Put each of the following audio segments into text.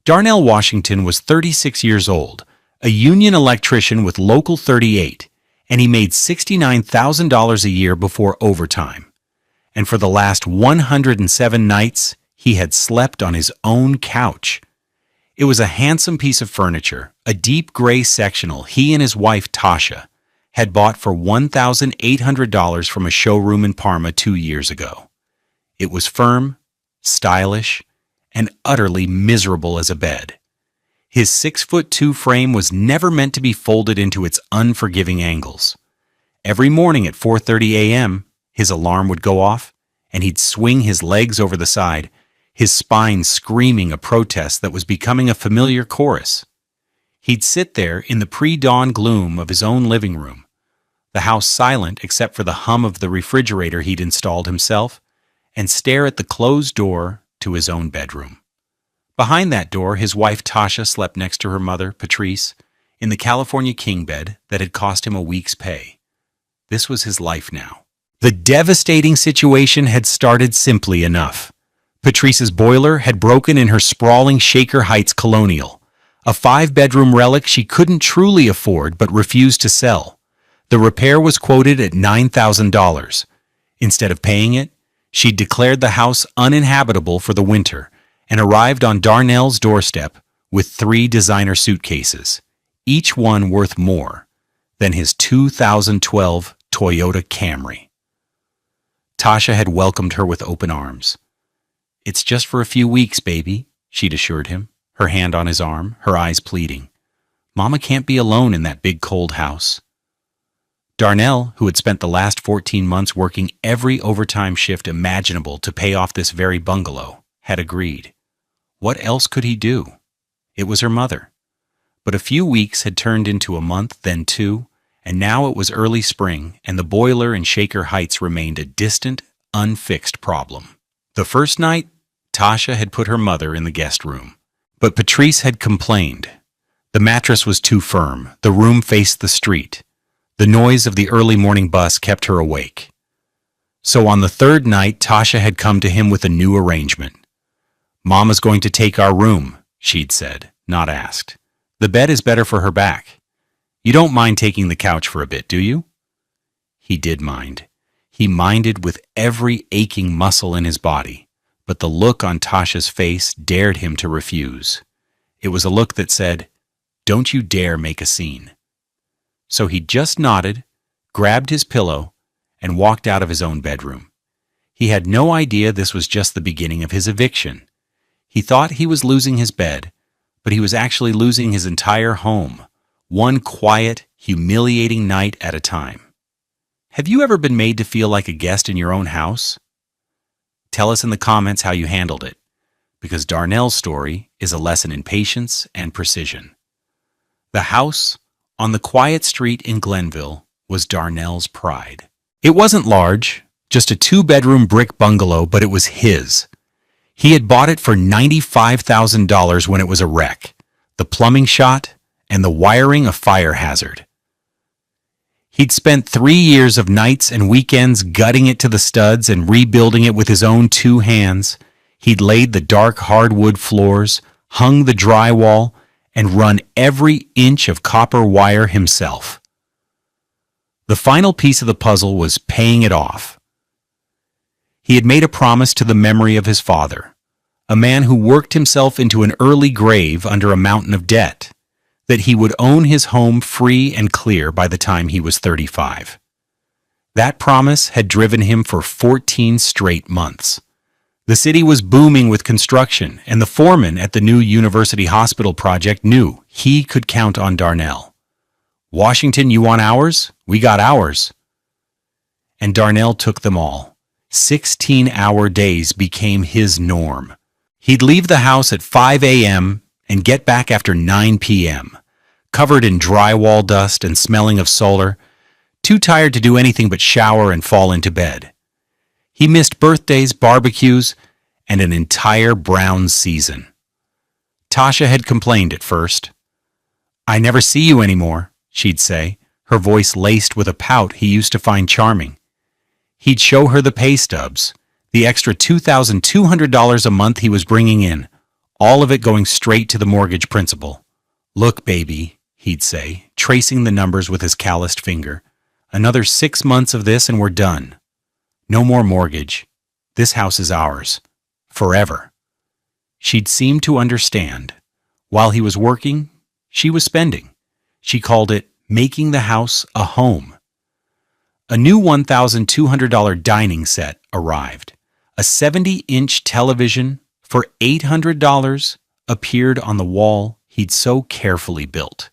Darnell Washington was 36 years old, a union electrician with Local 38, and he made $69,000 a year before overtime. And for the last 107 nights, he had slept on his own couch. It was a handsome piece of furniture, a deep gray sectional he and his wife Tasha had bought for $1,800 from a showroom in Parma 2 years ago. It was firm, stylish, and utterly miserable as a bed. His 6'2" frame was never meant to be folded into its unforgiving angles. Every morning at 4:30 a.m., his alarm would go off, and he'd swing his legs over the side, his spine screaming a protest that was becoming a familiar chorus. He'd sit there in the pre-dawn gloom of his own living room, the house silent except for the hum of the refrigerator he'd installed himself, and stare at the closed door to his own bedroom. Behind that door, his wife Tasha slept next to her mother, Patrice, in the California king bed that had cost him a week's pay. This was his life now. The devastating situation had started simply enough. Patrice's boiler had broken in her sprawling Shaker Heights colonial, a 5-bedroom relic she couldn't truly afford but refused to sell. The repair was quoted at $9,000. Instead of paying it, she'd declared the house uninhabitable for the winter and arrived on Darnell's doorstep with 3 designer suitcases, each one worth more than his 2012 Toyota Camry. Tasha had welcomed her with open arms. "It's just for a few weeks, baby," she'd assured him, her hand on his arm, her eyes pleading. "Mama can't be alone in that big cold house." Darnell, who had spent the last 14 months working every overtime shift imaginable to pay off this very bungalow, had agreed. What else could he do? It was her mother. But a few weeks had turned into a month, then 2, and now it was early spring, and the boiler in Shaker Heights remained a distant, unfixed problem. The first night, Tasha had put her mother in the guest room. But Patrice had complained. The mattress was too firm. The room faced the street. The noise of the early morning bus kept her awake. So on the 3rd night, Tasha had come to him with a new arrangement. "Mama's going to take our room," she'd said, not asked. "The bed is better for her back. You don't mind taking the couch for a bit, do you?" He did mind. He minded with every aching muscle in his body, but the look on Tasha's face dared him to refuse. It was a look that said, "Don't you dare make a scene." So he just nodded, grabbed his pillow, and walked out of his own bedroom. He had no idea this was just the beginning of his eviction. He thought he was losing his bed, but he was actually losing his entire home, one quiet, humiliating night at a time. Have you ever been made to feel like a guest in your own house? Tell us in the comments how you handled it, because Darnell's story is a lesson in patience and precision. The house on the quiet street in Glenville was Darnell's pride. It wasn't large, just a 2-bedroom brick bungalow, but it was his. He had bought it for $95,000 when it was a wreck, the plumbing shot, and the wiring a fire hazard. He'd spent 3 years of nights and weekends gutting it to the studs and rebuilding it with his own 2 hands. He'd laid the dark hardwood floors, hung the drywall, and run every inch of copper wire himself. The final piece of the puzzle was paying it off. He had made a promise to the memory of his father, a man who worked himself into an early grave under a mountain of debt, that he would own his home free and clear by the time he was 35. That promise had driven him for 14 straight months. The city was booming with construction, and the foreman at the new university hospital project knew he could count on Darnell. "Washington, you want hours? We got ours." And Darnell took them all. 16-hour days became his norm. He'd leave the house at 5 a.m. and get back after 9 p.m., covered in drywall dust and smelling of solar, too tired to do anything but shower and fall into bed. He missed birthdays, barbecues, and an entire brown season. Tasha had complained at first. "I never see you anymore," she'd say, her voice laced with a pout he used to find charming. He'd show her the pay stubs, the extra $2,200 a month he was bringing in, all of it going straight to the mortgage principal. "Look, baby," he'd say, tracing the numbers with his calloused finger. "Another 6 months of this and we're done. No more mortgage. This house is ours. Forever." She'd seemed to understand. While he was working, she was spending. She called it making the house a home. A new $1,200 dining set arrived. A 70-inch television for $800 appeared on the wall he'd so carefully built.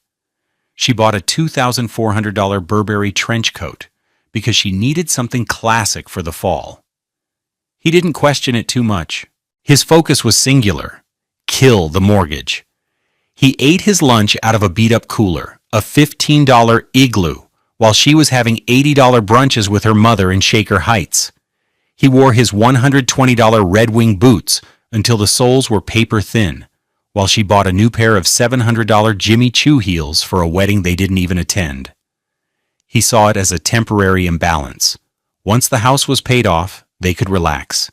She bought a $2,400 Burberry trench coat because she needed something classic for the fall. He didn't question it too much. His focus was singular: kill the mortgage. He ate his lunch out of a beat-up cooler, a $15 Igloo, while she was having $80 brunches with her mother in Shaker Heights. He wore his $120 Red Wing boots until the soles were paper thin, while she bought a new pair of $700 Jimmy Choo heels for a wedding they didn't even attend. He saw it as a temporary imbalance. Once the house was paid off, they could relax,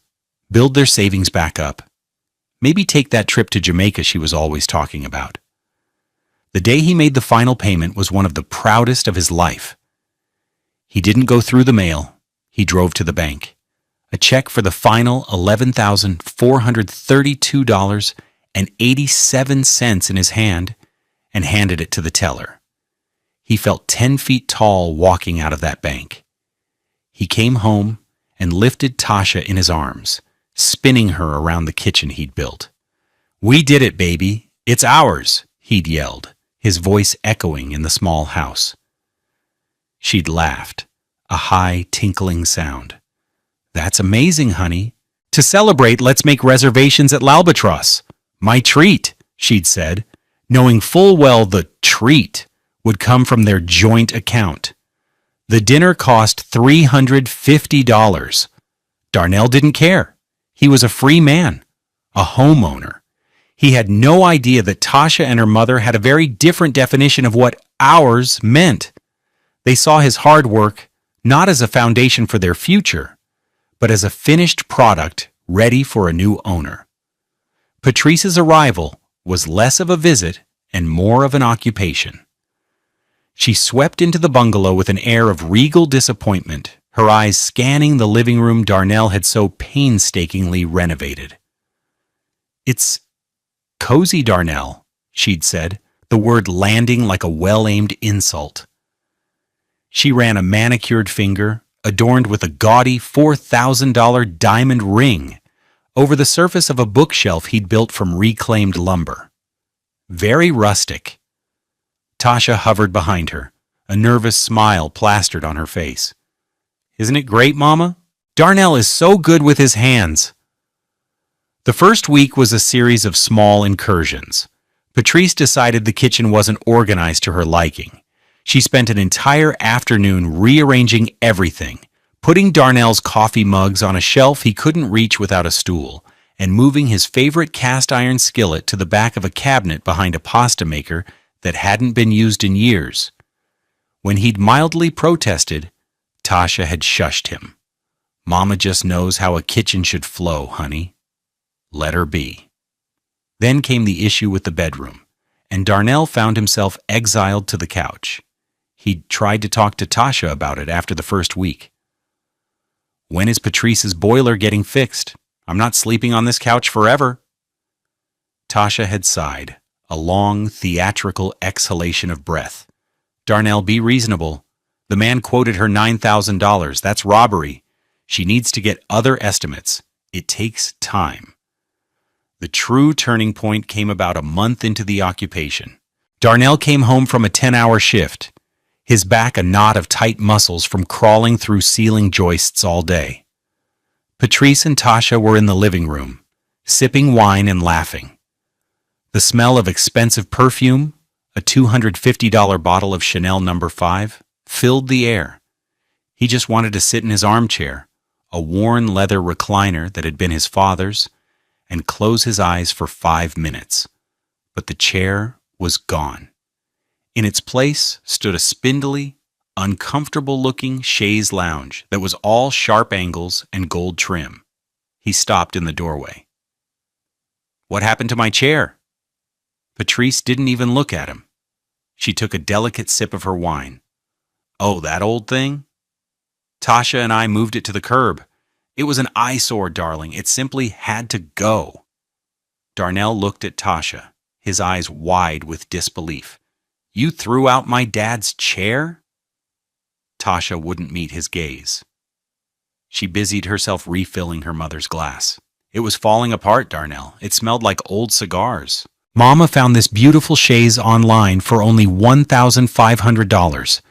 build their savings back up. Maybe take that trip to Jamaica she was always talking about. The day he made the final payment was one of the proudest of his life. He didn't go through the mail. He drove to the bank. A check for the final $11,432.87 in his hand, and handed it to the teller. He felt 10 feet tall walking out of that bank. He came home and lifted Tasha in his arms, spinning her around the kitchen he'd built. "We did it, baby. It's ours," he'd yelled, his voice echoing in the small house. She'd laughed, a high, tinkling sound. "That's amazing, honey. To celebrate, let's make reservations at L'Albatross. My treat," she'd said, knowing full well the treat would come from their joint account. The dinner cost $350. Darnell didn't care. He was a free man, a homeowner. He had no idea that Tasha and her mother had a very different definition of what ours meant. They saw his hard work not as a foundation for their future, but as a finished product ready for a new owner. Patrice's arrival was less of a visit and more of an occupation. She swept into the bungalow with an air of regal disappointment, her eyes scanning the living room Darnell had so painstakingly renovated. "It's cozy, Darnell," she'd said, the word landing like a well-aimed insult. She ran a manicured finger, adorned with a gaudy $4,000 diamond ring, over the surface of a bookshelf he'd built from reclaimed lumber. Very rustic. Tasha hovered behind her, a nervous smile plastered on her face. "Isn't it great, Mama? Darnell is so good with his hands." The first week was a series of small incursions. Patrice decided the kitchen wasn't organized to her liking. She spent an entire afternoon rearranging everything, putting Darnell's coffee mugs on a shelf he couldn't reach without a stool, and moving his favorite cast-iron skillet to the back of a cabinet behind a pasta maker that hadn't been used in years. When he'd mildly protested, Tasha had shushed him. "Mama just knows how a kitchen should flow, honey. Let her be." Then came the issue with the bedroom, and Darnell found himself exiled to the couch. He'd tried to talk to Tasha about it after the first week. "When is Patrice's boiler getting fixed? I'm not sleeping on this couch forever." Tasha had sighed, a long, theatrical exhalation of breath. "Darnell, be reasonable. The man quoted her $9,000. That's robbery. She needs to get other estimates. It takes time." The true turning point came about a month into the occupation. Darnell came home from a 10-hour shift, his back a knot of tight muscles from crawling through ceiling joists all day. Patrice and Tasha were in the living room, sipping wine and laughing. The smell of expensive perfume, a $250 bottle of Chanel No. 5, filled the air. He just wanted to sit in his armchair, a worn leather recliner that had been his father's, and close his eyes for 5 minutes. But the chair was gone. In its place stood a spindly, uncomfortable-looking chaise lounge that was all sharp angles and gold trim. He stopped in the doorway. What happened to my chair? Patrice didn't even look at him. She took a delicate sip of her wine. Oh, that old thing? Tasha and I moved it to the curb. It was an eyesore, darling. It simply had to go. Darnell looked at Tasha, his eyes wide with disbelief. You threw out my dad's chair? Tasha wouldn't meet his gaze. She busied herself refilling her mother's glass. It was falling apart, Darnell. It smelled like old cigars. Mama found this beautiful chaise online for only $1,500.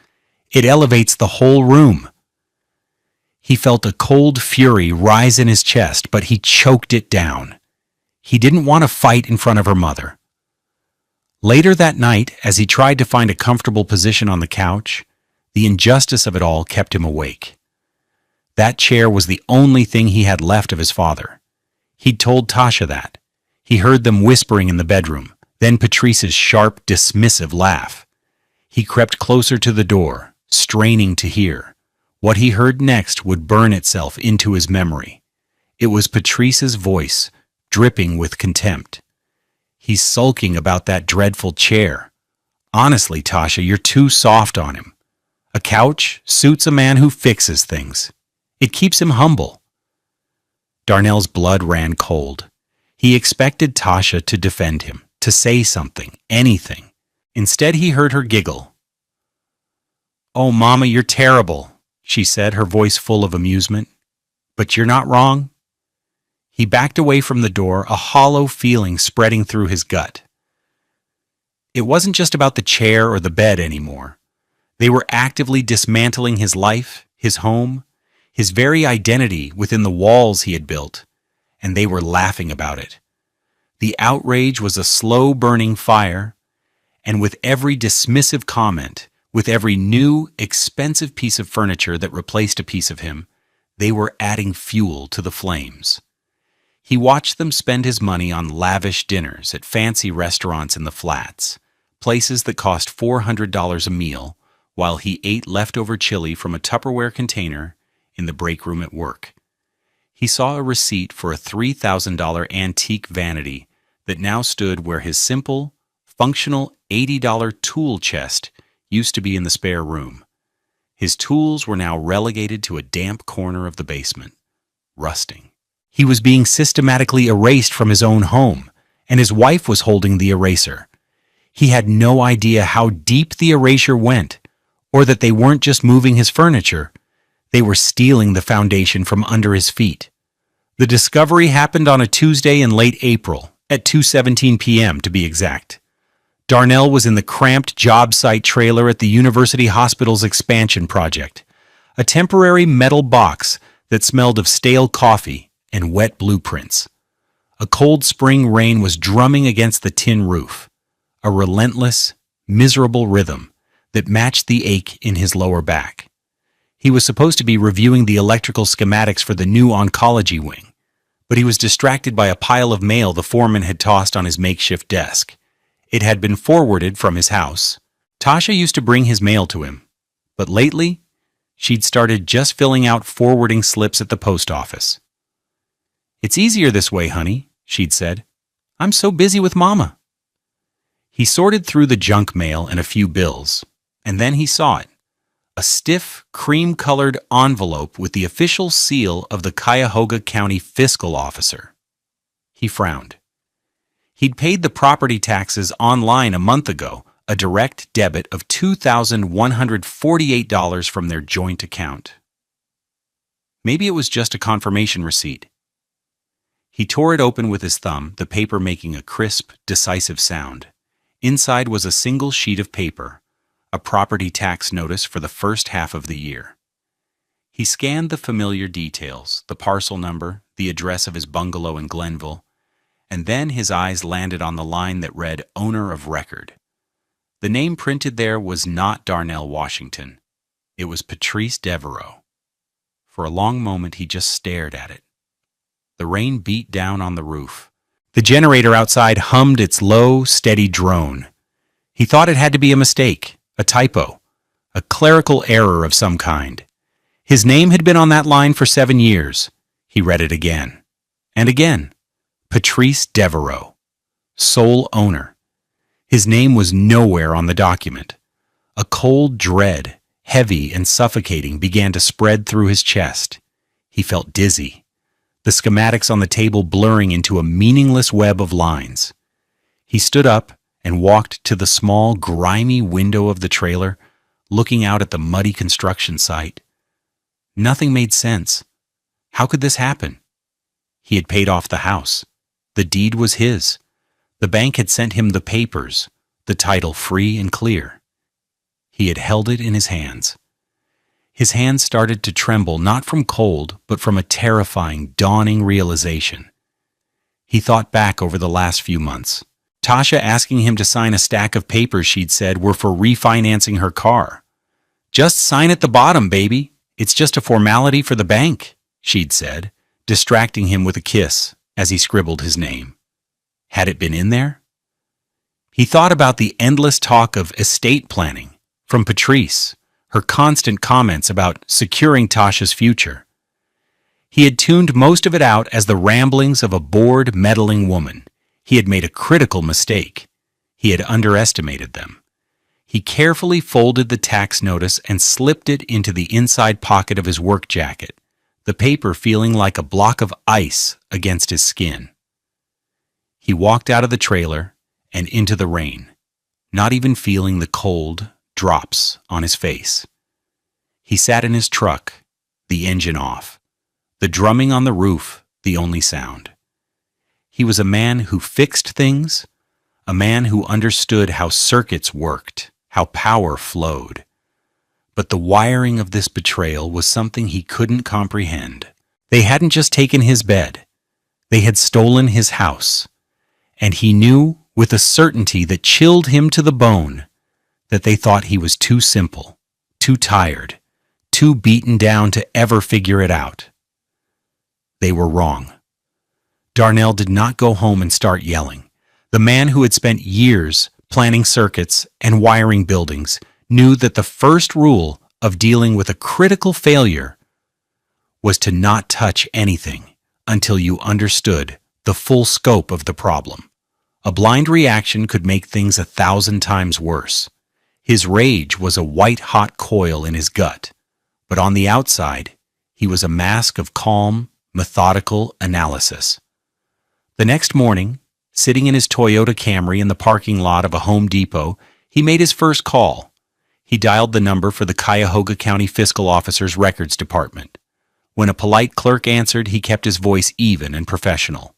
It elevates the whole room. He felt a cold fury rise in his chest, but he choked it down. He didn't want to fight in front of her mother. Later that night, as he tried to find a comfortable position on the couch, the injustice of it all kept him awake. That chair was the only thing he had left of his father. He'd told Tasha that. He heard them whispering in the bedroom, then Patrice's sharp, dismissive laugh. He crept closer to the door, straining to hear. What he heard next would burn itself into his memory. It was Patrice's voice, dripping with contempt. He's sulking about that dreadful chair. Honestly, Tasha, you're too soft on him. A couch suits a man who fixes things. It keeps him humble. Darnell's blood ran cold. He expected Tasha to defend him, to say something, anything. Instead, he heard her giggle. Oh, Mama, you're terrible, she said, her voice full of amusement. But you're not wrong. He backed away from the door, a hollow feeling spreading through his gut. It wasn't just about the chair or the bed anymore. They were actively dismantling his life, his home, his very identity within the walls he had built, and they were laughing about it. The outrage was a slow-burning fire, and with every dismissive comment, with every new, expensive piece of furniture that replaced a piece of him, they were adding fuel to the flames. He watched them spend his money on lavish dinners at fancy restaurants in the flats, places that cost $400 a meal, while he ate leftover chili from a Tupperware container in the break room at work. He saw a receipt for a $3,000 antique vanity that now stood where his simple, functional $80 tool chest used to be in the spare room. His tools were now relegated to a damp corner of the basement, rusting. He was being systematically erased from his own home, and his wife was holding the eraser. He had no idea how deep the erasure went, or that they weren't just moving his furniture. They were stealing the foundation from under his feet. The discovery happened on a Tuesday in late April, at 2:17 p.m. to be exact. Darnell was in the cramped job site trailer at the University Hospital's expansion project, a temporary metal box that smelled of stale coffee and wet blueprints. A cold spring rain was drumming against the tin roof, a relentless, miserable rhythm that matched the ache in his lower back. He was supposed to be reviewing the electrical schematics for the new oncology wing, but he was distracted by a pile of mail the foreman had tossed on his makeshift desk. It had been forwarded from his house. Tasha used to bring his mail to him, but lately, she'd started just filling out forwarding slips at the post office. It's easier this way, honey, she'd said. I'm so busy with Mama. He sorted through the junk mail and a few bills, and then he saw it. A stiff, cream-colored envelope with the official seal of the Cuyahoga County Fiscal Officer. He frowned. He'd paid the property taxes online a month ago, a direct debit of $2,148 from their joint account. Maybe it was just a confirmation receipt. He tore it open with his thumb, the paper making a crisp, decisive sound. Inside was a single sheet of paper, a property tax notice for the first half of the year. He scanned the familiar details, the parcel number, the address of his bungalow in Glenville, and then his eyes landed on the line that read Owner of Record. The name printed there was not Darnell Washington. It was Patrice Devereaux. For a long moment he just stared at it. The rain beat down on the roof. The generator outside hummed its low, steady drone. He thought it had to be a mistake, a typo, a clerical error of some kind. His name had been on that line for 7 years. He read it again and again, Patrice Devereaux, sole owner. His name was nowhere on the document. A cold dread, heavy and suffocating, began to spread through his chest. He felt dizzy, the schematics on the table blurring into a meaningless web of lines. He stood up and walked to the small, grimy window of the trailer, looking out at the muddy construction site. Nothing made sense. How could this happen? He had paid off the house. The deed was his. The bank had sent him the papers, the title free and clear. He had held it in his hands. His hands started to tremble, not from cold, but from a terrifying, dawning realization. He thought back over the last few months. Tasha asking him to sign a stack of papers she'd said were for refinancing her car. "Just sign at the bottom, baby. It's just a formality for the bank," she'd said, distracting him with a kiss as he scribbled his name. Had it been in there? He thought about the endless talk of estate planning from Patrice, her constant comments about securing Tasha's future. He had tuned most of it out as the ramblings of a bored, meddling woman. He had made a critical mistake. He had underestimated them. He carefully folded the tax notice and slipped it into the inside pocket of his work jacket, the paper feeling like a block of ice against his skin. He walked out of the trailer and into the rain, not even feeling the cold drops on his face. He sat in his truck, the engine off, the drumming on the roof the only sound. He was a man who fixed things, a man who understood how circuits worked, how power flowed. But the wiring of this betrayal was something he couldn't comprehend. They hadn't just taken his bed. They had stolen his house. And he knew, with a certainty that chilled him to the bone, that they thought he was too simple, too tired, too beaten down to ever figure it out. They were wrong. Darnell did not go home and start yelling. The man who had spent years planning circuits and wiring buildings knew that the first rule of dealing with a critical failure was to not touch anything until you understood the full scope of the problem. A blind reaction could make things 1,000 times worse. His rage was a white-hot coil in his gut, but on the outside, he was a mask of calm, methodical analysis. The next morning, sitting in his Toyota Camry in the parking lot of a Home Depot, he made his first call. He dialed the number for the Cuyahoga County Fiscal Officer's Records Department. When a polite clerk answered, he kept his voice even and professional.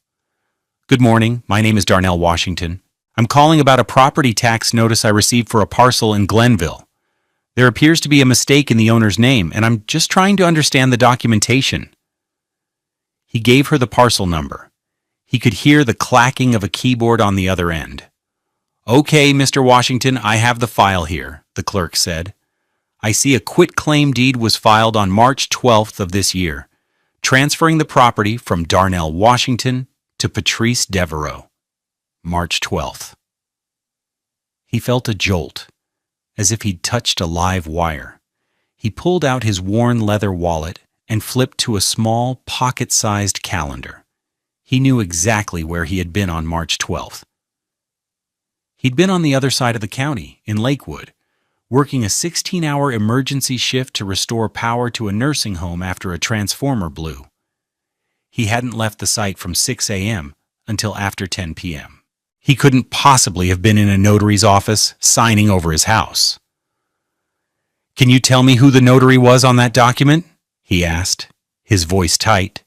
"Good morning, my name is Darnell Washington. I'm calling about a property tax notice I received for a parcel in Glenville. There appears to be a mistake in the owner's name, and I'm just trying to understand the documentation." He gave her the parcel number. He could hear the clacking of a keyboard on the other end. "Okay, Mr. Washington, I have the file here," the clerk said. "I see a quitclaim deed was filed on March 12th of this year, transferring the property from Darnell Washington to Patrice Devereaux. March 12th. He felt a jolt, as if he'd touched a live wire. He pulled out his worn leather wallet and flipped to a small, pocket-sized calendar. He knew exactly where he had been on March 12th. He'd been on the other side of the county, in Lakewood, working a 16-hour emergency shift to restore power to a nursing home after a transformer blew. He hadn't left the site from 6 a.m. until after 10 p.m. He couldn't possibly have been in a notary's office signing over his house. "Can you tell me who the notary was on that document?" he asked, his voice tight.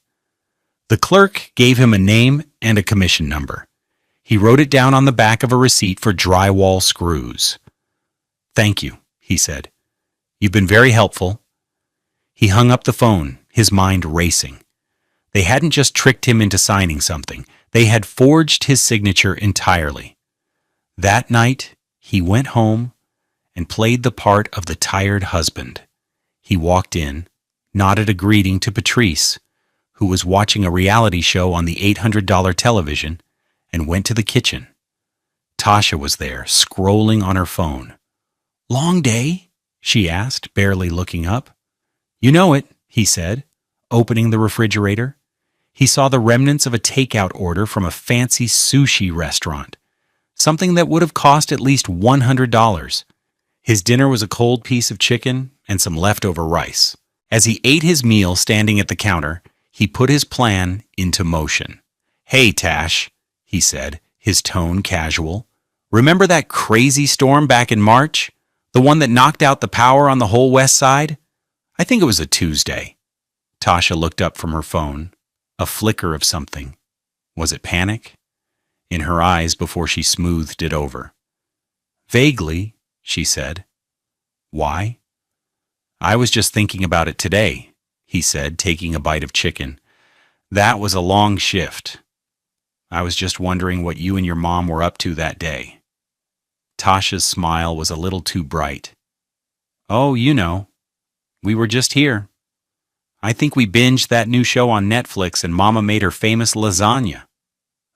The clerk gave him a name and a commission number. He wrote it down on the back of a receipt for drywall screws. "Thank you," he said. "You've been very helpful." He hung up the phone, his mind racing. They hadn't just tricked him into signing something. They had forged his signature entirely. That night, he went home and played the part of the tired husband. He walked in, nodded a greeting to Patrice, who was watching a reality show on the $800 television, and went to the kitchen. Tasha was there, scrolling on her phone. "Long day?" she asked, barely looking up. "You know it," he said, opening the refrigerator. He saw the remnants of a takeout order from a fancy sushi restaurant, something that would have cost at least $100. His dinner was a cold piece of chicken and some leftover rice. As he ate his meal standing at the counter, he put his plan into motion. "Hey, Tash," he said, his tone casual. "Remember that crazy storm back in March? The one that knocked out the power on the whole west side? I think it was a Tuesday." Tasha looked up from her phone, a flicker of something. Was it panic? In her eyes before she smoothed it over. "Vaguely," she said. "Why?" "I was just thinking about it today," he said, taking a bite of chicken. "That was a long shift. I was just wondering what you and your mom were up to that day." Tasha's smile was a little too bright. "Oh, you know. We were just here. I think we binged that new show on Netflix and Mama made her famous lasagna.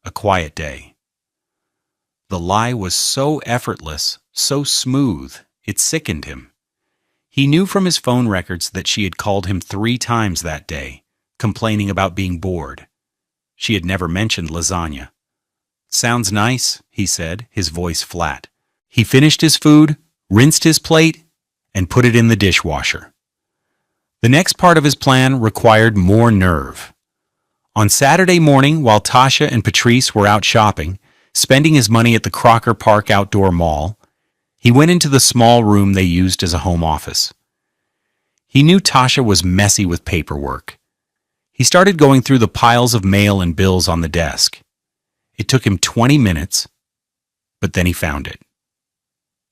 A quiet day." The lie was so effortless, so smooth, it sickened him. He knew from his phone records that she had called him 3 times that day, complaining about being bored. She had never mentioned lasagna. "Sounds nice," he said, his voice flat. He finished his food, rinsed his plate, and put it in the dishwasher. The next part of his plan required more nerve. On Saturday morning, while Tasha and Patrice were out shopping, spending his money at the Crocker Park Outdoor Mall, he went into the small room they used as a home office. He knew Tasha was messy with paperwork. He started going through the piles of mail and bills on the desk. It took him 20 minutes, but then he found it.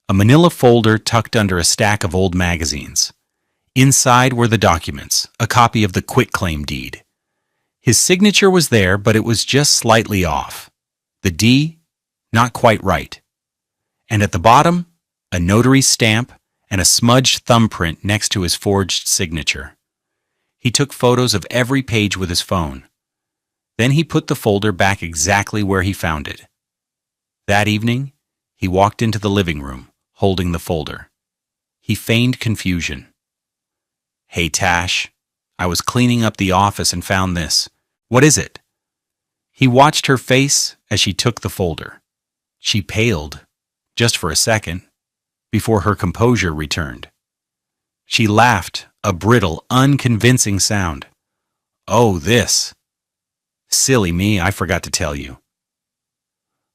A manila folder tucked under a stack of old magazines. Inside were the documents, a copy of the quitclaim deed. His signature was there, but it was just slightly off. The D, not quite right. And at the bottom, a notary's stamp and a smudged thumbprint next to his forged signature. He took photos of every page with his phone. Then he put the folder back exactly where he found it. That evening, he walked into the living room, holding the folder. He feigned confusion. "Hey, Tash, I was cleaning up the office and found this. What is it?" He watched her face as she took the folder. She paled, just for a second, before her composure returned. She laughed, a brittle, unconvincing sound. "Oh, this. Silly me, I forgot to tell you.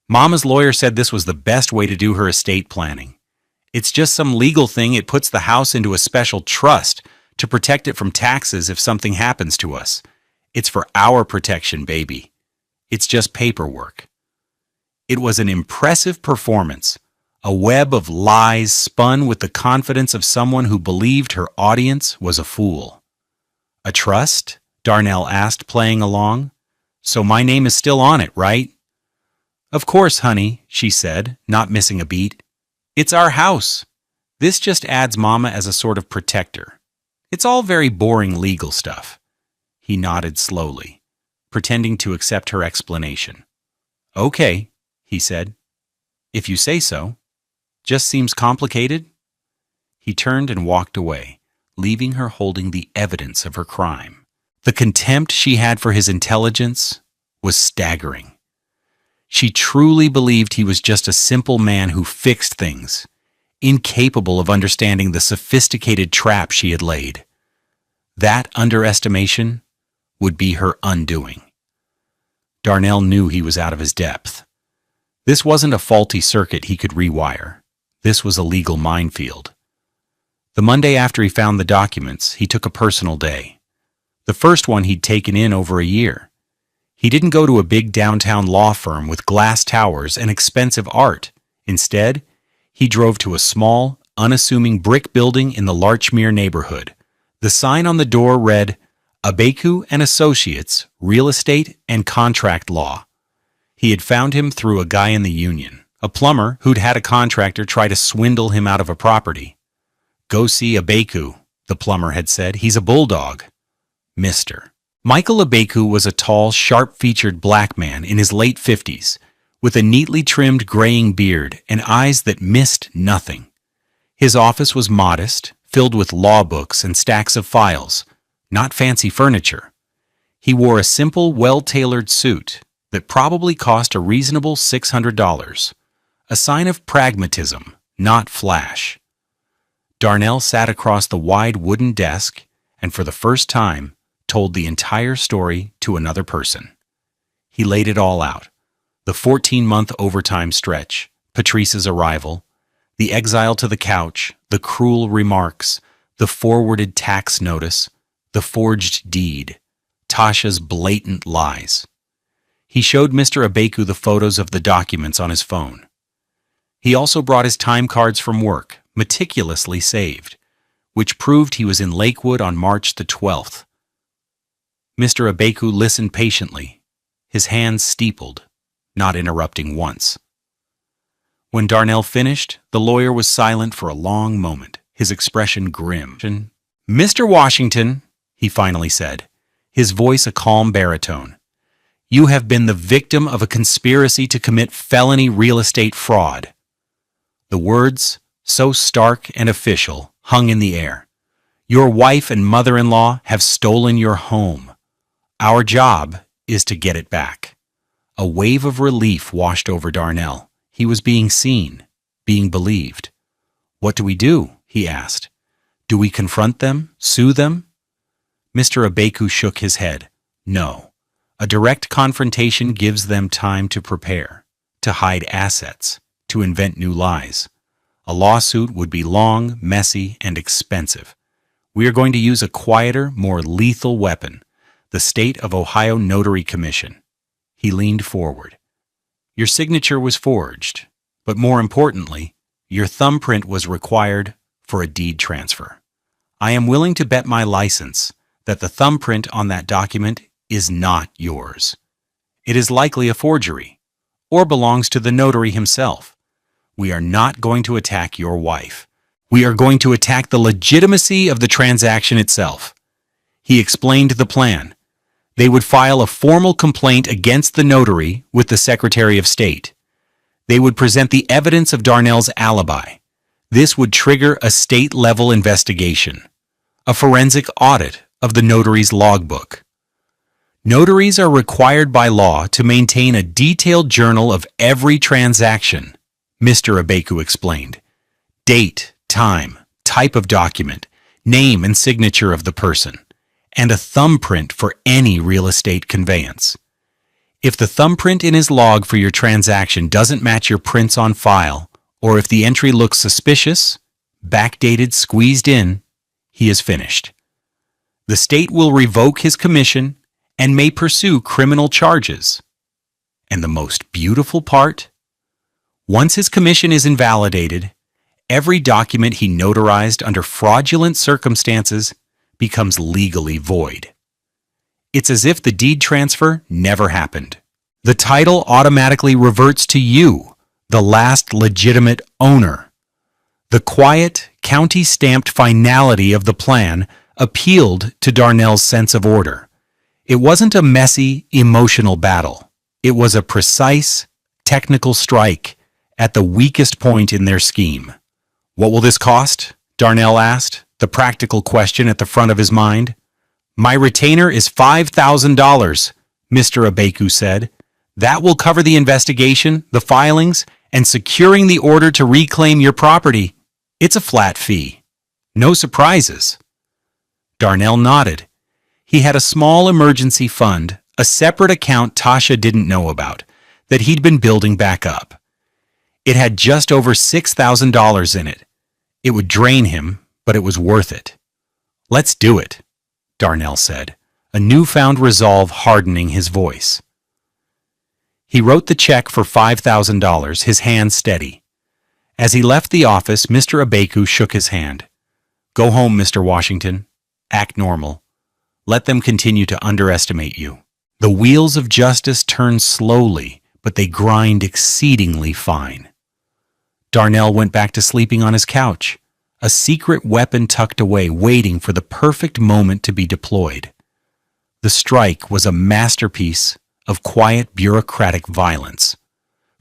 Mama's lawyer said this was the best way to do her estate planning. It's just some legal thing. It puts the house into a special trust to protect it from taxes if something happens to us. It's for our protection, baby. It's just paperwork." It was an impressive performance, a web of lies spun with the confidence of someone who believed her audience was a fool. "A trust?" Darnell asked, playing along. "So my name is still on it, right?" "Of course, honey," she said, not missing a beat. "It's our house. This just adds Mama as a sort of protector. It's all very boring legal stuff." He nodded slowly, pretending to accept her explanation. "Okay," he said. "If you say so. Just seems complicated." He turned and walked away, leaving her holding the evidence of her crime. The contempt she had for his intelligence was staggering. She truly believed he was just a simple man who fixed things, incapable of understanding the sophisticated trap she had laid. That underestimation would be her undoing. Darnell knew he was out of his depth. This wasn't a faulty circuit he could rewire. This was a legal minefield. The Monday after he found the documents, he took a personal day. The first one he'd taken in over a year. He didn't go to a big downtown law firm with glass towers and expensive art. Instead, he drove to a small, unassuming brick building in the Larchmere neighborhood. The sign on the door read, "Abeku and Associates, Real Estate and Contract Law." He had found him through a guy in the union, a plumber who'd had a contractor try to swindle him out of a property. "Go see Abeku," the plumber had said. "He's a bulldog." Mr. Michael Abeku was a tall, sharp-featured black man in his late 50s, with a neatly trimmed graying beard and eyes that missed nothing. His office was modest, filled with law books and stacks of files, not fancy furniture. He wore a simple, well-tailored suit that probably cost a reasonable $600, a sign of pragmatism, not flash. Darnell sat across the wide wooden desk and for the first time told the entire story to another person. He laid it all out. The 14-month overtime stretch, Patrice's arrival, the exile to the couch, the cruel remarks, the forwarded tax notice, the forged deed, Tasha's blatant lies. He showed Mr. Abeku the photos of the documents on his phone. He also brought his time cards from work, meticulously saved, which proved he was in Lakewood on March the 12th. Mr. Abeku listened patiently, his hands steepled, not interrupting once. When Darnell finished, the lawyer was silent for a long moment, his expression grim. "Mr. Washington," he finally said, his voice a calm baritone, "you have been the victim of a conspiracy to commit felony real estate fraud." The words, so stark and official, hung in the air. "Your wife and mother-in-law have stolen your home. Our job is to get it back." A wave of relief washed over Darnell. He was being seen, being believed. "What do we do?" he asked. "Do we confront them, sue them?" Mr. Abeku shook his head. "No. A direct confrontation gives them time to prepare, to hide assets, to invent new lies. A lawsuit would be long, messy, and expensive. We are going to use a quieter, more lethal weapon, the State of Ohio Notary Commission." He leaned forward. "Your signature was forged, but more importantly, your thumbprint was required for a deed transfer. I am willing to bet my license that the thumbprint on that document is not yours. It is likely a forgery, or belongs to the notary himself. We are not going to attack your wife. We are going to attack the legitimacy of the transaction itself." He explained the plan. They would file a formal complaint against the notary with the Secretary of State. They would present the evidence of Darnell's alibi. This would trigger a state-level investigation, a forensic audit of the notary's logbook. Notaries are required by law to maintain a detailed journal of every transaction, Mr. Abeku explained. Date, time, type of document, name and signature of the person, and a thumbprint for any real estate conveyance. If the thumbprint in his log for your transaction doesn't match your prints on file, or if the entry looks suspicious, backdated, squeezed in, he is finished. The state will revoke his commission and may pursue criminal charges. And the most beautiful part? Once his commission is invalidated, every document he notarized under fraudulent circumstances becomes legally void. It's as if the deed transfer never happened. The title automatically reverts to you, the last legitimate owner. The quiet, county-stamped finality of the plan appealed to Darnell's sense of order. It wasn't a messy, emotional battle. It was a precise, technical strike at the weakest point in their scheme. "What will this cost?" Darnell asked, the practical question at the front of his mind. "My retainer is $5,000, Mr. Abeku said. "That will cover the investigation, the filings, and securing the order to reclaim your property. It's a flat fee. No surprises." Darnell nodded. He had a small emergency fund, a separate account Tasha didn't know about, that he'd been building back up. It had just over $6,000 in it. It would drain him, but it was worth it. "Let's do it," Darnell said, a newfound resolve hardening his voice. He wrote the check for $5,000, his hand steady. As he left the office, Mr. Abeku shook his hand. "Go home, Mr. Washington. Act normal. Let them continue to underestimate you. The wheels of justice turn slowly, but they grind exceedingly fine." Darnell went back to sleeping on his couch, a secret weapon tucked away, waiting for the perfect moment to be deployed. The strike was a masterpiece of quiet bureaucratic violence.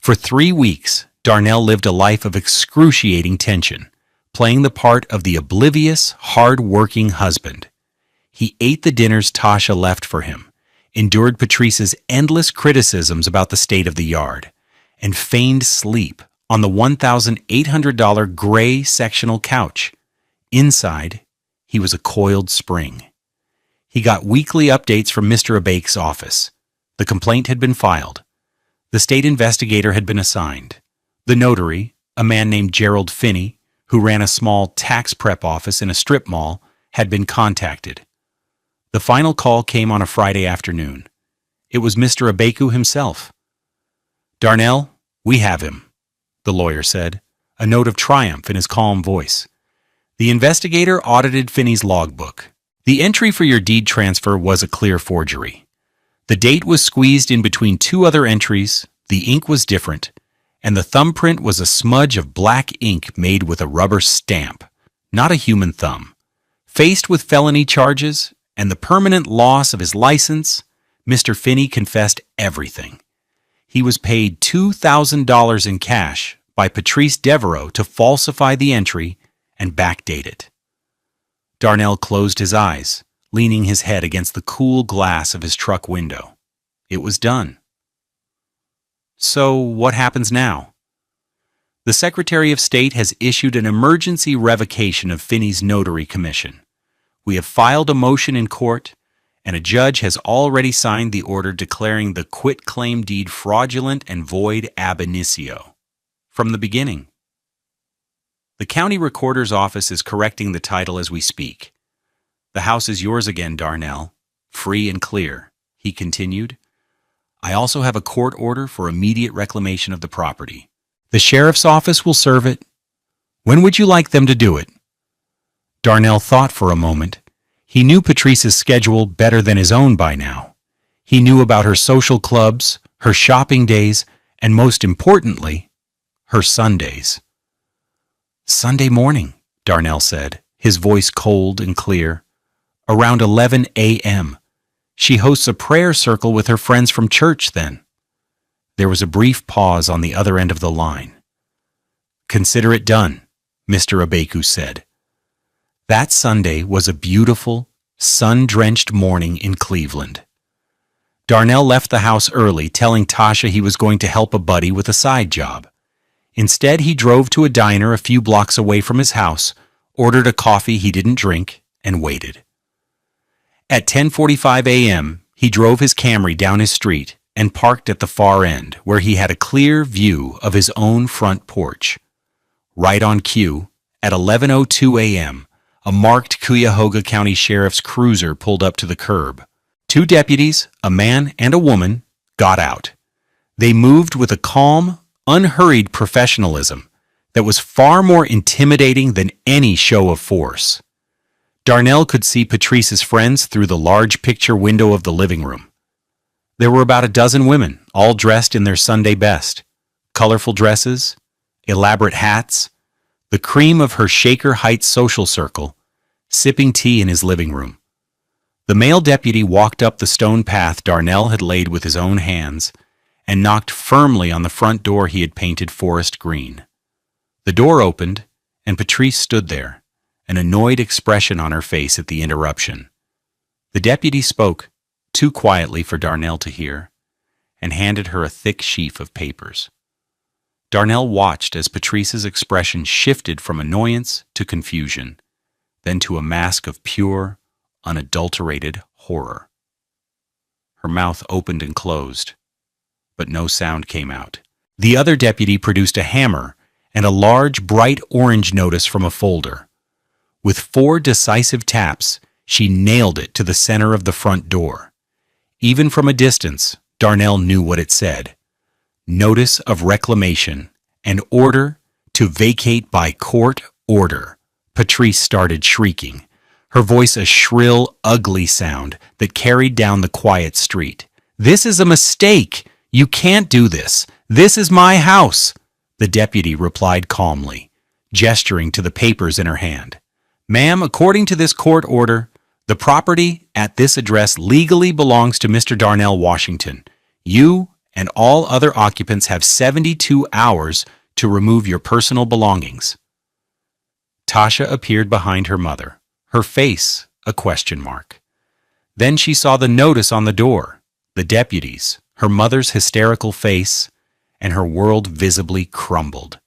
For 3 weeks, Darnell lived a life of excruciating tension, playing the part of the oblivious, hard-working husband. He ate the dinners Tasha left for him, endured Patrice's endless criticisms about the state of the yard, and feigned sleep on the $1,800 gray sectional couch. Inside, he was a coiled spring. He got weekly updates from Mr. Abake's office. The complaint had been filed. The state investigator had been assigned. The notary, a man named Gerald Finney, who ran a small tax prep office in a strip mall, had been contacted. The final call came on a Friday afternoon. It was Mr. Abaku himself. "Darnell, we have him," the lawyer said, a note of triumph in his calm voice. The investigator audited Finney's logbook. The entry for your deed transfer was a clear forgery. The date was squeezed in between two other entries, the ink was different, and the thumbprint was a smudge of black ink made with a rubber stamp, not a human thumb. Faced with felony charges and the permanent loss of his license, Mr. Finney confessed everything. He was paid $2,000 in cash by Patrice Devereaux to falsify the entry and backdate it. Darnell closed his eyes, leaning his head against the cool glass of his truck window. It was done. So what happens now? The Secretary of State has issued an emergency revocation of Finney's notary commission. We have filed a motion in court, and a judge has already signed the order declaring the quitclaim deed fraudulent and void ab initio. From the beginning. The county recorder's office is correcting the title as we speak. "The house is yours again, Darnell, free and clear," he continued. "I also have a court order for immediate reclamation of the property. The sheriff's office will serve it. When would you like them to do it?" Darnell thought for a moment. He knew Patrice's schedule better than his own by now. He knew about her social clubs, her shopping days, and most importantly, her Sundays. "Sunday morning," Darnell said, his voice cold and clear. "Around 11 a.m. She hosts a prayer circle with her friends from church then." There was a brief pause on the other end of the line. "Consider it done," Mr. Abaku said. That Sunday was a beautiful, sun-drenched morning in Cleveland. Darnell left the house early, telling Tasha he was going to help a buddy with a side job. Instead, he drove to a diner a few blocks away from his house, ordered a coffee he didn't drink, and waited. At 10:45 a.m., he drove his Camry down his street and parked at the far end, where he had a clear view of his own front porch. Right on cue, at 11:02 a.m., a marked Cuyahoga County Sheriff's cruiser pulled up to the curb. Two deputies, a man and a woman, got out. They moved with a calm, unhurried professionalism that was far more intimidating than any show of force. Darnell could see Patrice's friends through the large picture window of the living room. There were about a dozen women, all dressed in their Sunday best. Colorful dresses, elaborate hats, the cream of her Shaker Heights social circle, sipping tea in his living room. The male deputy walked up the stone path Darnell had laid with his own hands and knocked firmly on the front door he had painted forest green. The door opened, and Patrice stood there, an annoyed expression on her face at the interruption. The deputy spoke, too quietly for Darnell to hear, and handed her a thick sheaf of papers. Darnell watched as Patrice's expression shifted from annoyance to confusion, then to a mask of pure, unadulterated horror. Her mouth opened and closed, but no sound came out. The other deputy produced a hammer and a large, bright orange notice from a folder. With 4 decisive taps, she nailed it to the center of the front door. Even from a distance, Darnell knew what it said. Notice of reclamation, an order to vacate by court order. Patrice started shrieking, her voice a shrill, ugly sound that carried down the quiet street. "This is a mistake! You can't do this! This is my house!" The deputy replied calmly, gesturing to the papers in her hand. "Ma'am, according to this court order, the property at this address legally belongs to Mr. Darnell Washington. You and all other occupants have 72 hours to remove your personal belongings." Tasha appeared behind her mother, her face a question mark. Then she saw the notice on the door. the deputies, her mother's hysterical face, and her world visibly crumbled.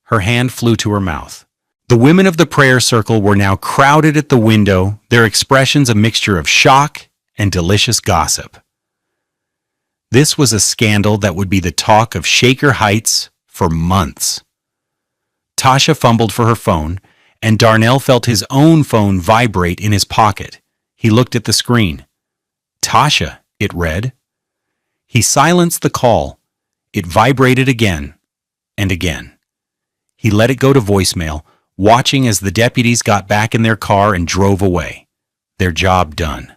Her hand flew to her mouth. The women of the prayer circle were now crowded at the window, their expressions a mixture of shock and delicious gossip. This was a scandal that would be the talk of Shaker Heights for months. Tasha fumbled for her phone, and Darnell felt his own phone vibrate in his pocket. He looked at the screen. Tasha, it read. He silenced the call. It vibrated again and again. He let it go to voicemail, watching as the deputies got back in their car and drove away. Their job done.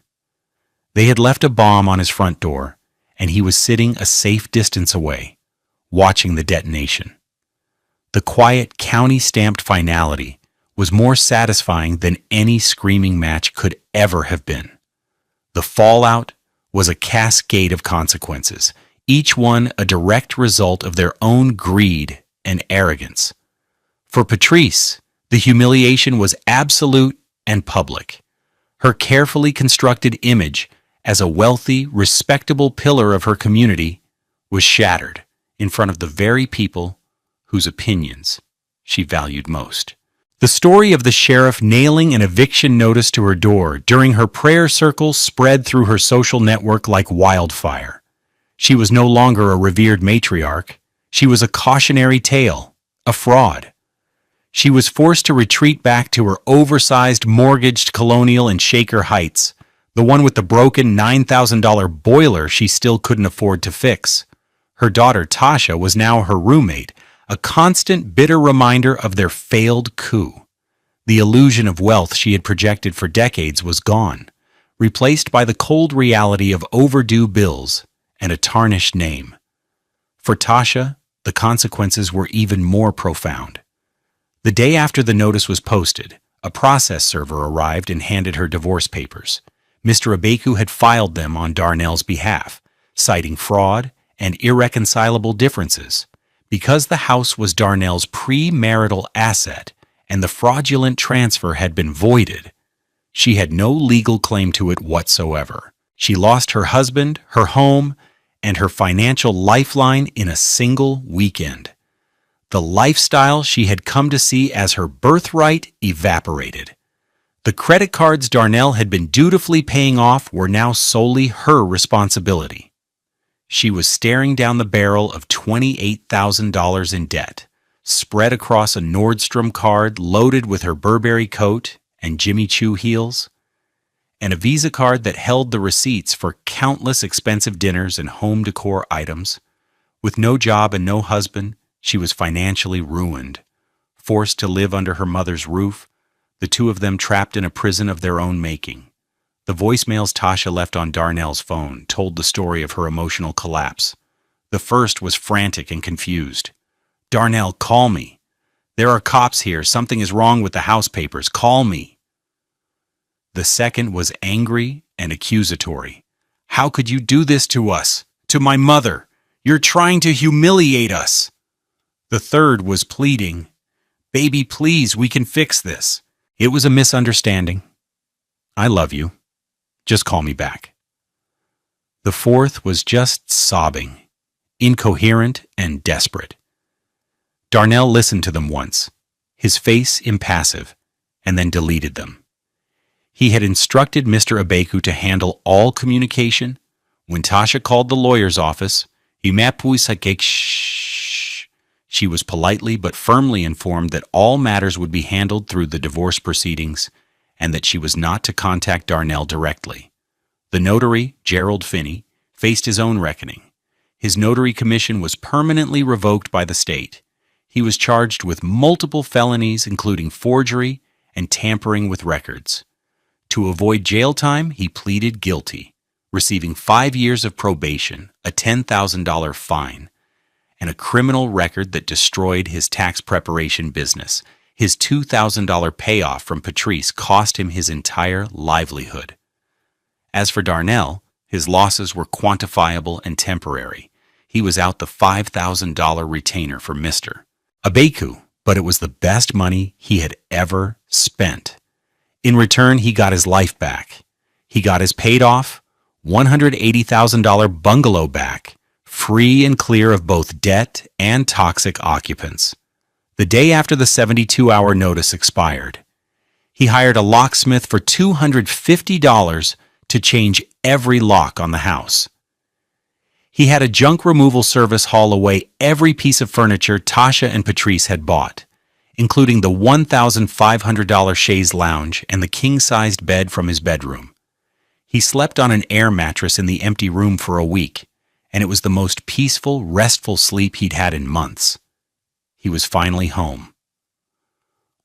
They had left a bomb on his front door, and he was sitting a safe distance away, watching the detonation. The quiet, county-stamped finality was more satisfying than any screaming match could ever have been. The fallout was a cascade of consequences, each one a direct result of their own greed and arrogance. For Patrice, the humiliation was absolute and public. Her carefully constructed image as a wealthy, respectable pillar of her community was shattered in front of the very people whose opinions she valued most. The story of the sheriff nailing an eviction notice to her door during her prayer circle spread through her social network like wildfire. She was no longer a revered matriarch. She was a cautionary tale, a fraud. She was forced to retreat back to her oversized mortgaged colonial in Shaker Heights, the one with the broken $9,000 boiler she still couldn't afford to fix. Her daughter Tasha was now her roommate, a constant bitter reminder of their failed coup. The illusion of wealth she had projected for decades was gone, replaced by the cold reality of overdue bills and a tarnished name. For Tasha, the consequences were even more profound. The day after the notice was posted, a process server arrived and handed her divorce papers. Mr. Abeku had filed them on Darnell's behalf, citing fraud and irreconcilable differences. Because the house was Darnell's premarital asset and the fraudulent transfer had been voided, she had no legal claim to it whatsoever. She lost her husband, her home, and her financial lifeline in a single weekend. The lifestyle she had come to see as her birthright evaporated. The credit cards Darnell had been dutifully paying off were now solely her responsibility. She was staring down the barrel of $28,000 in debt, spread across a Nordstrom card loaded with her Burberry coat and Jimmy Choo heels, and a Visa card that held the receipts for countless expensive dinners and home decor items. With no job and no husband, she was financially ruined, forced to live under her mother's roof, the two of them trapped in a prison of their own making. The voicemails Tasha left on Darnell's phone told the story of her emotional collapse. The first was frantic and confused. "Darnell, call me. There are cops here. Something is wrong with the house papers. Call me." The second was angry and accusatory. "How could you do this to us? To my mother? You're trying to humiliate us." The third was pleading. "Baby, please, we can fix this. It was a misunderstanding. I love you. Just call me back." The fourth was just sobbing, incoherent and desperate. Darnell listened to them once, his face impassive, and then deleted them. He had instructed Mr. Abeku to handle all communication. When Tasha called the lawyer's office, she was politely but firmly informed that all matters would be handled through the divorce proceedings and that she was not to contact Darnell directly. The notary, Gerald Finney, faced his own reckoning. His notary commission was permanently revoked by the state. He was charged with multiple felonies, including forgery and tampering with records. To avoid jail time, he pleaded guilty, receiving 5 years of probation, a $10,000 fine, and a criminal record that destroyed his tax preparation business. His $2,000 payoff from Patrice cost him his entire livelihood. As for Darnell, his losses were quantifiable and temporary. He was out the $5,000 retainer for Mr. Abeku, but it was the best money he had ever spent. In return, he got his life back. He got his paid off, $180,000 bungalow back, free and clear of both debt and toxic occupants. The day after the 72-hour notice expired, he hired a locksmith for $250 to change every lock on the house. He had a junk removal service haul away every piece of furniture Tasha and Patrice had bought, including the $1,500 chaise lounge and the king-sized bed from his bedroom. He slept on an air mattress in the empty room for a week, and it was the most peaceful, restful sleep he'd had in months. He was finally home.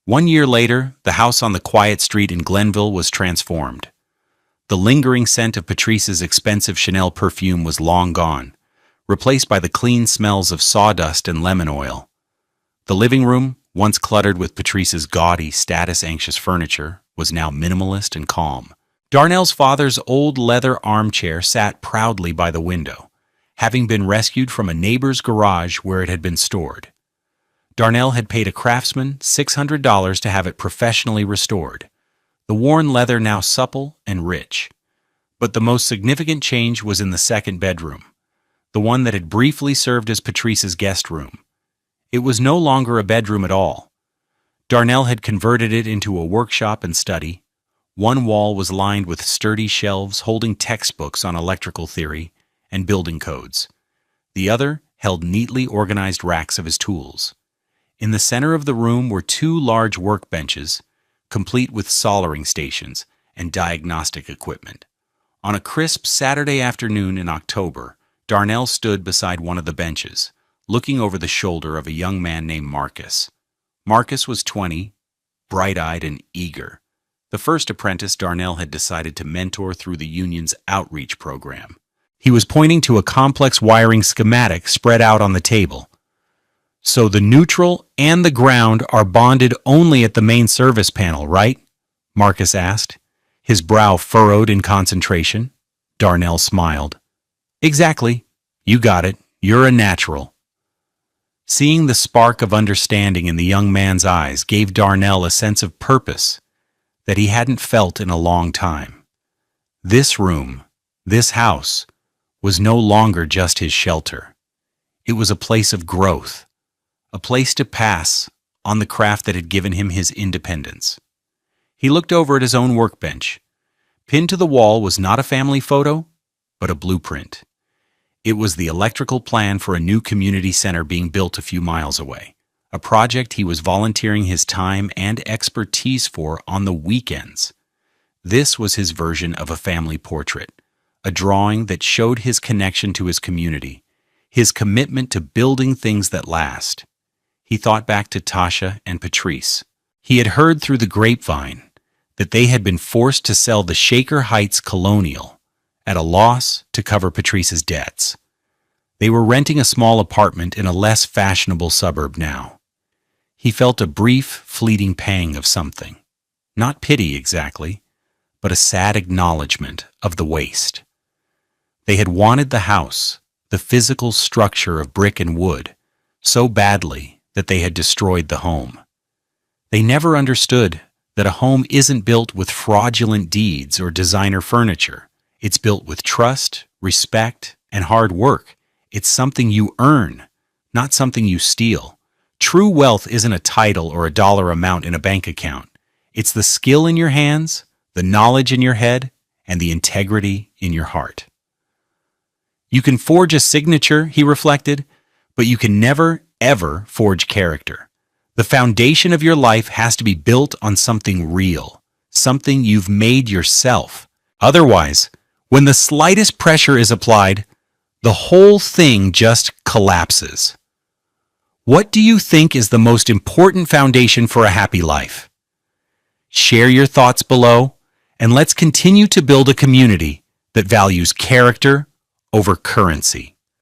1 year later, the house on the quiet street in Glenville was transformed. The lingering scent of Patrice's expensive Chanel perfume was long gone, replaced by the clean smells of sawdust and lemon oil. The living room, once cluttered with Patrice's gaudy, status-anxious furniture, was now minimalist and calm. Darnell's father's old leather armchair sat proudly by the window, having been rescued from a neighbor's garage where it had been stored. Darnell had paid a craftsman $600 to have it professionally restored, the worn leather now supple and rich. But the most significant change was in the second bedroom, the one that had briefly served as Patrice's guest room. It was no longer a bedroom at all. Darnell had converted it into a workshop and study. One wall was lined with sturdy shelves holding textbooks on electrical theory and building codes. The other held neatly organized racks of his tools. In the center of the room were 2 large workbenches, complete with soldering stations and diagnostic equipment. On a crisp Saturday afternoon in October, Darnell stood beside one of the benches, looking over the shoulder of a young man named Marcus. Marcus was 20, bright-eyed and eager, the first apprentice Darnell had decided to mentor through the union's outreach program. He was pointing to a complex wiring schematic spread out on the table. "So the neutral and the ground are bonded only at the main service panel, right?" Marcus asked, his brow furrowed in concentration. Darnell smiled. "Exactly. You got it. You're a natural." Seeing the spark of understanding in the young man's eyes gave Darnell a sense of purpose that he hadn't felt in a long time. This room, this house, was no longer just his shelter. It was a place of growth, a place to pass on the craft that had given him his independence. He looked over at his own workbench. Pinned to the wall was not a family photo, but a blueprint. It was the electrical plan for a new community center being built a few miles away, a project he was volunteering his time and expertise for on the weekends. This was his version of a family portrait, a drawing that showed his connection to his community, his commitment to building things that last. He thought back to Tasha and Patrice. He had heard through the grapevine that they had been forced to sell the Shaker Heights Colonial at a loss to cover Patrice's debts. They were renting a small apartment in a less fashionable suburb now. He felt a brief, fleeting pang of something. Not pity exactly, but a sad acknowledgement of the waste. They had wanted the house, the physical structure of brick and wood, so badly that they had destroyed the home. They never understood that a home isn't built with fraudulent deeds or designer furniture. It's built with trust, respect, and hard work. It's something you earn, not something you steal. True wealth isn't a title or a dollar amount in a bank account. It's the skill in your hands, the knowledge in your head, and the integrity in your heart. You can forge a signature, he reflected, but you can never, ever forge character. The foundation of your life has to be built on something real, something you've made yourself. Otherwise, when the slightest pressure is applied, the whole thing just collapses. What do you think is the most important foundation for a happy life? Share your thoughts below, and let's continue to build a community that values character over currency.